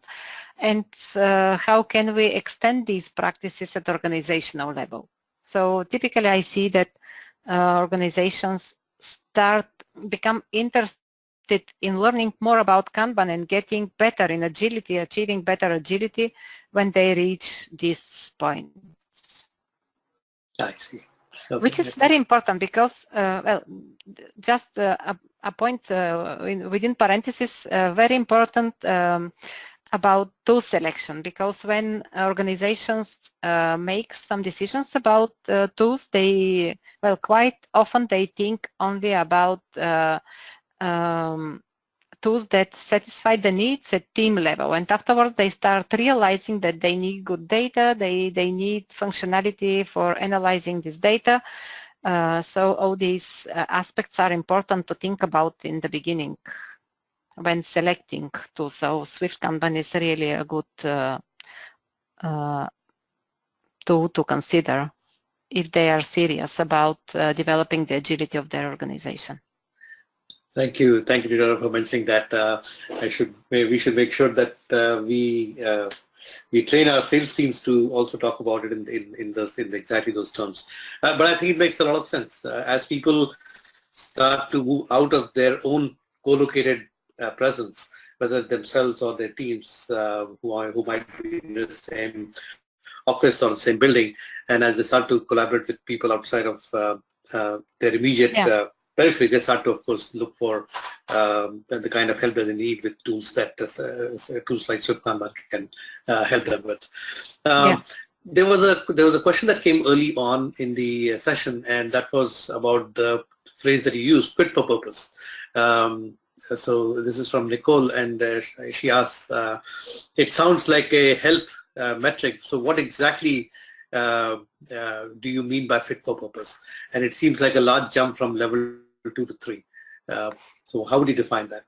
and how can we extend these practices at organizational level. So typically I see that organizations become interested in learning more about Kanban and getting better in agility, achieving better agility when they reach this point. I see. Okay. Which is very important because, well, just a point within parentheses, very important about tool selection, because when organizations make some decisions about tools, they, well, quite often they think only about tools that satisfy the needs at team level, and afterwards they start realizing that they need good data, they need functionality for analyzing this data. So all these aspects are important to think about in the beginning when selecting tools. So Swift Kanban is really a good tool to consider if they are serious about developing the agility of their organization. Thank you, Teodora, for mentioning that. We should make sure that we train our sales teams to also talk about it in exactly those terms. But I think it makes a lot of sense as people start to move out of their own co-located presence, whether themselves or their teams who might be in the same office or the same building, and as they start to collaborate with people outside of their immediate periphery, they start to, of course, look for the kind of help that they need with tools that tools like Swift Kanban can help them with. There was a question that came early on in the session, and that was about the phrase that you used, fit for purpose. So this is from Nicole, and she asks, it sounds like a health metric. So what exactly do you mean by fit for purpose? And it seems like a large jump from level 2 to 3. So how would you define that?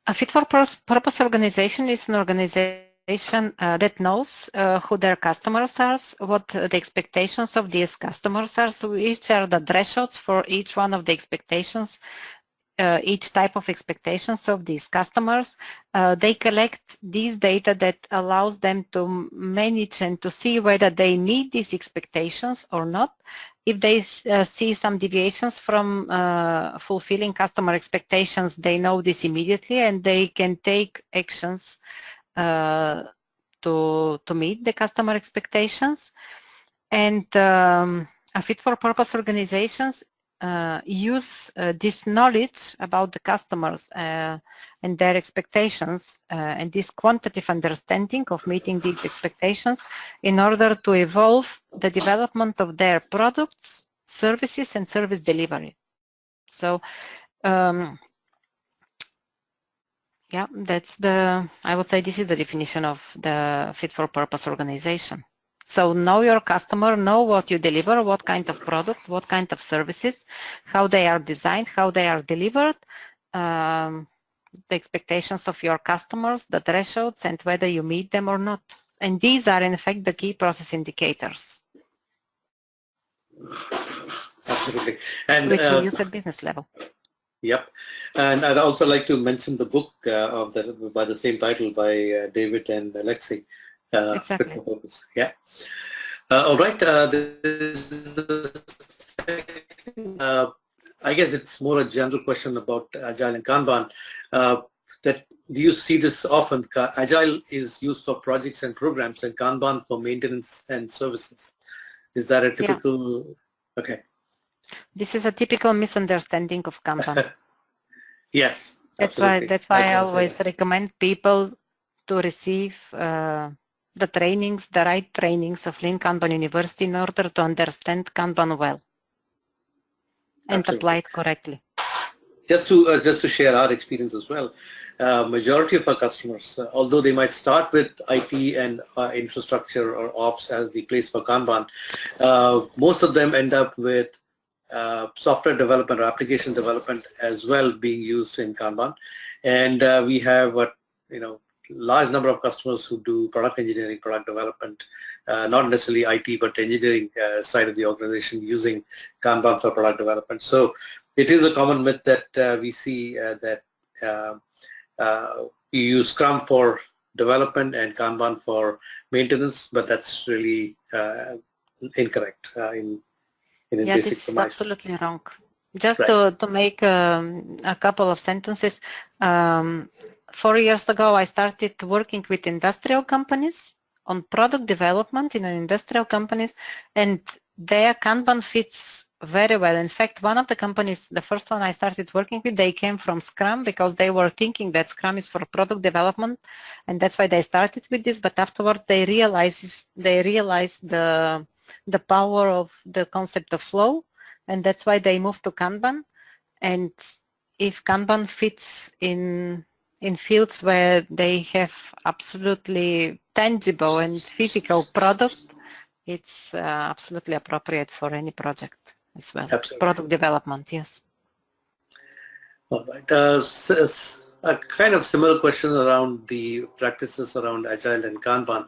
A fit for purpose organization is an organization that knows who their customers are, what the expectations of these customers are, so which are the thresholds for each one of the expectations, each type of expectations of these customers. They collect this data that allows them to manage and to see whether they meet these expectations or not. If they see some deviations from fulfilling customer expectations, they know this immediately and they can take actions to meet the customer expectations. And a fit-for-purpose organizations use this knowledge about the customers and their expectations and this quantitative understanding of meeting these expectations in order to evolve the development of their products, services, and service delivery. So yeah, I would say this is the definition of the fit-for-purpose organization. So know your customer, know what you deliver, what kind of product, what kind of services, how they are designed, how they are delivered, the expectations of your customers, the thresholds, and whether you meet them or not. And these are in fact the key process indicators. Absolutely. And which we use at business level. Yep. And I'd also like to mention the book by the same title by David and Alexei. Exactly. Yeah. All right. I guess it's more a general question about Agile and Kanban. That do you see this often? Agile is used for projects and programs, and Kanban for maintenance and services. Is that a typical? Yeah. Okay. This is a typical misunderstanding of Kanban. Yes. That's why I always recommend people to receive the right trainings of Lean Kanban University in order to understand Kanban well and apply it correctly. Just to share our experience as well, majority of our customers, although they might start with IT and infrastructure or ops as the place for Kanban, most of them end up with software development or application development as well being used in Kanban. And we have a large number of customers who do product engineering, product development, not necessarily IT, but engineering side of the organization using Kanban for product development. So it is a common myth that we see that you use Scrum for development and Kanban for maintenance, but that's really incorrect in Yeah, basic this is premise. absolutely wrong. Just Right. to make a couple of sentences, 4 years ago I started working with industrial companies on product development in industrial companies, and their Kanban fits very well. In fact, one of the companies, the first one I started working with, they came from Scrum because they were thinking that Scrum is for product development, and that's why they started with this. But afterwards, they realized the power of the concept of flow, and that's why they moved to Kanban. And if Kanban fits in fields where they have absolutely tangible and physical product, it's absolutely appropriate for any project as well. Absolutely. Product development, yes. All right. A kind of similar question around the practices around Agile and Kanban.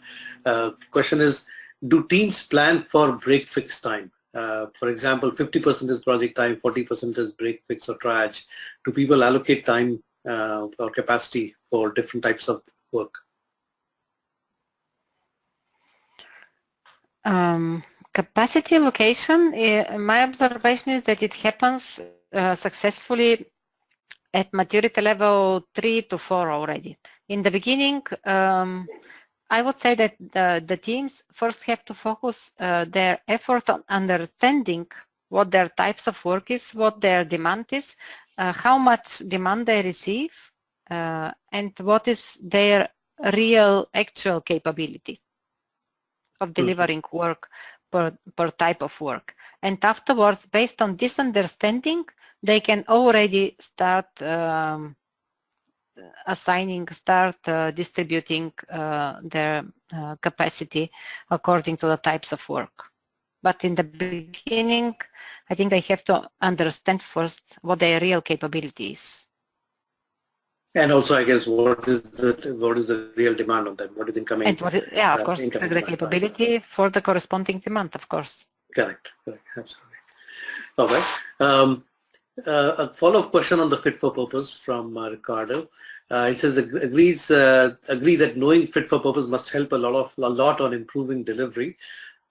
Question is, do teams plan for break-fix time? For example, 50% is project time, 40% is break-fix or triage. Do people allocate time or capacity for different types of work? Capacity allocation, my observation is that it happens successfully at maturity level 3 to 4 already. In the beginning, I would say that the teams first have to focus their effort on understanding what their types of work is, what their demand is, how much demand they receive, and what is their real actual capability of delivering work per type of work. And afterwards, based on this understanding, they can already start distributing their capacity according to the types of work. But in the beginning, I think they have to understand first what their real capability is. And also, I guess, what is the real demand of them? What is incoming? And of course, the capability for the corresponding demand, of course. Correct. Absolutely. All right. A follow-up question on the fit for purpose from Ricardo. He says agree that knowing fit for purpose must help a lot on improving delivery.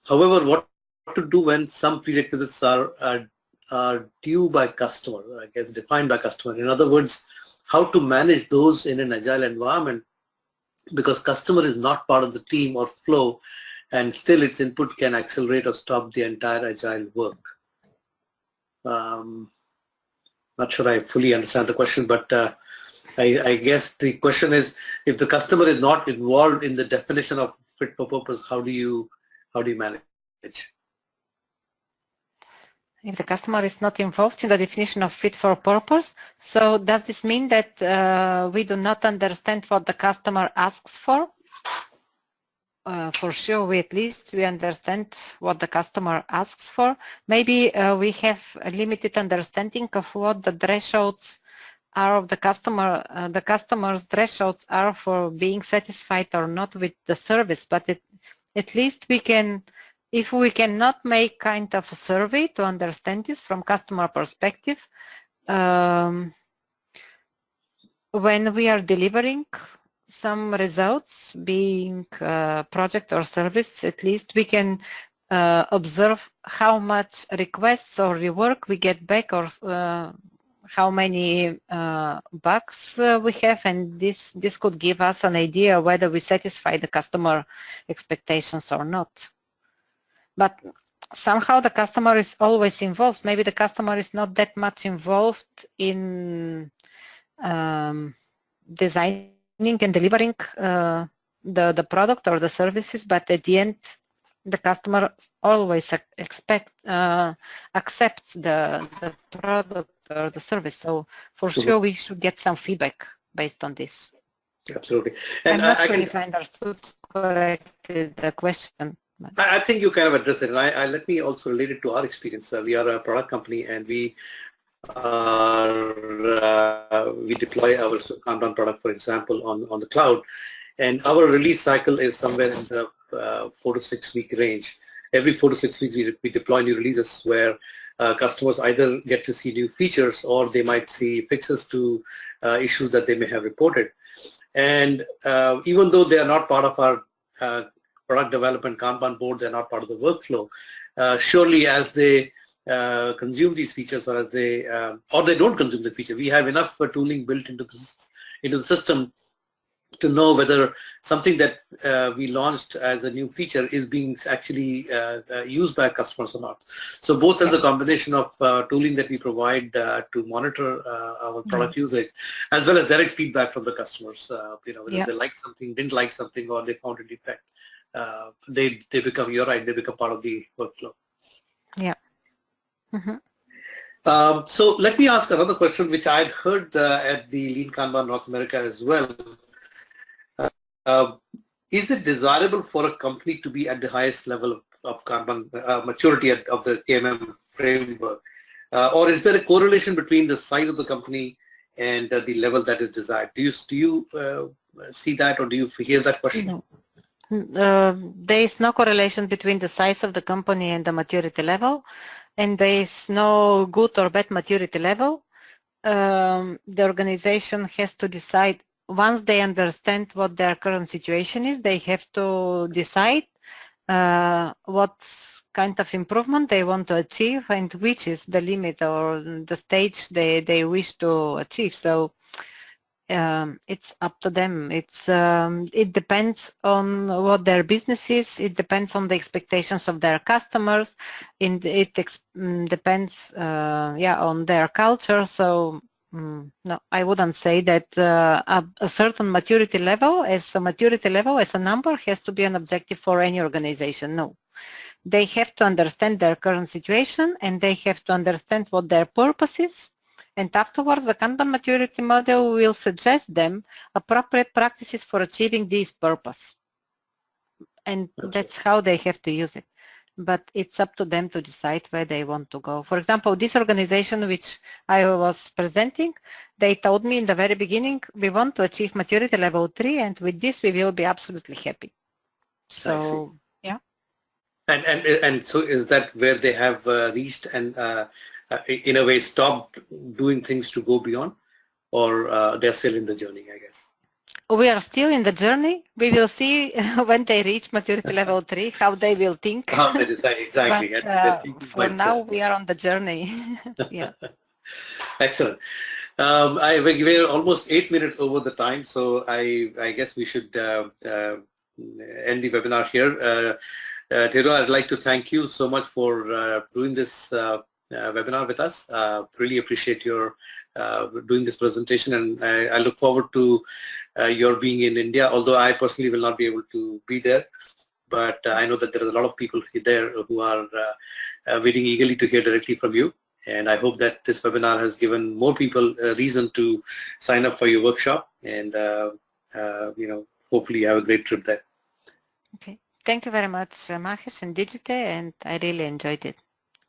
However, what to do when some prerequisites are due by customer, I guess defined by customer. In other words, how to manage those in an agile environment, because customer is not part of the team or flow, and still its input can accelerate or stop the entire agile work. Not sure I fully understand the question, but I guess the question is, if the customer is not involved in the definition of fit for purpose, how do you manage? If the customer is not involved in the definition of fit for purpose, so does this mean that we do not understand what the customer asks for? For sure, we understand what the customer asks for. Maybe we have a limited understanding of what the thresholds are of the customer. The customer's thresholds are for being satisfied or not with the service, but at least we can, if we cannot make kind of a survey to understand this from customer perspective, when we are delivering some results, being project or service, at least we can observe how much requests or rework we get back, or how many bugs we have, and this could give us an idea whether we satisfy the customer expectations or not. But somehow the customer is always involved. Maybe the customer is not that much involved in designing and delivering the product or the services, but at the end the customer always accepts the product or the service. So for sure, we should get some feedback based on this. Absolutely. And I'm not sure if I understood correctly the question. I think you kind of addressed it. And let me also relate it to our experience. We are a product company, and we deploy our Kanban product, for example, on the cloud. And our release cycle is somewhere in the 4 to 6 week range. Every 4 to 6 weeks, we deploy new releases where customers either get to see new features or they might see fixes to issues that they may have reported. And even though they are not part of our product development Kanban board, they're not part of the workflow, surely as they consume these features, or as they don't consume the feature, we have enough tooling built into the system to know whether something that we launched as a new feature is being actually used by customers or not. So both as a combination of tooling that we provide to monitor our product usage, as well as direct feedback from the customers, whether they like something, didn't like something, or they found a defect, they become, you're right, they become part of the workflow. Yeah. So let me ask another question, which I'd heard at the Lean Kanban North America as well. Is it desirable for a company to be at the highest level of Kanban maturity of the KMM framework? Or is there a correlation between the size of the company and the level that is desired? Do you see that, or do you hear that question? No. There is no correlation between the size of the company and the maturity level, and there is no good or bad maturity level. The organization has to decide. Once they understand what their current situation is, they have to decide what kind of improvement they want to achieve and which is the limit or the stage they wish to achieve. So it's up to them. It depends on what their business is. It depends on the expectations of their customers. And it depends, on their culture. So no, I wouldn't say that a certain maturity level as a number has to be an objective for any organization. No. They have to understand their current situation, and they have to understand what their purpose is. And afterwards, the Kanban Maturity Model will suggest them appropriate practices for achieving this purpose. And that's how they have to use it. But it's up to them to decide where they want to go. For example, this organization which I was presenting, they told me in the very beginning, we want to achieve maturity level 3, and with this we will be absolutely happy. So, yeah. And so is that where they have reached and in a way stopped doing things to go beyond, or they're still in the journey, I guess? We are still in the journey. We will see when they reach maturity level 3, how they will think. How they decide, exactly. But, for now, we are on the journey. Yeah. Excellent. We're almost 8 minutes over the time, so I guess we should end the webinar here. Teodora, I'd like to thank you so much for doing this webinar with us. Really appreciate your doing this presentation, and I look forward to your being in India, although I personally will not be able to be there. But I know that there is a lot of people there who are waiting eagerly to hear directly from you. And I hope that this webinar has given more people a reason to sign up for your workshop, and hopefully you have a great trip there. Okay. Thank you very much, Mahesh and Digite, and I really enjoyed it.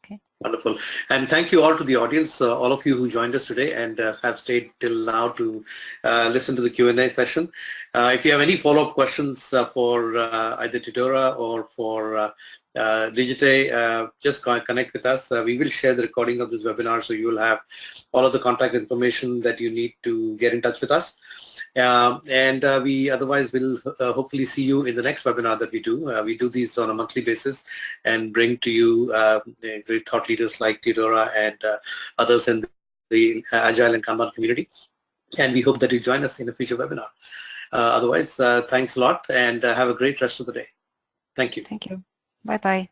Okay. Wonderful. And thank you all to the audience, all of you who joined us today and have stayed till now to listen to the Q&A session. If you have any follow-up questions for either Teodora or for Digite, just connect with us. We will share the recording of this webinar, so you will have all of the contact information that you need to get in touch with us. We otherwise will hopefully see you in the next webinar that we do. We do these on a monthly basis and bring to you great thought leaders like Teodora and others in the Agile and Kanban community. And we hope that you join us in a future webinar. Otherwise, thanks a lot, and have a great rest of the day. Thank you. Thank you. Bye-bye.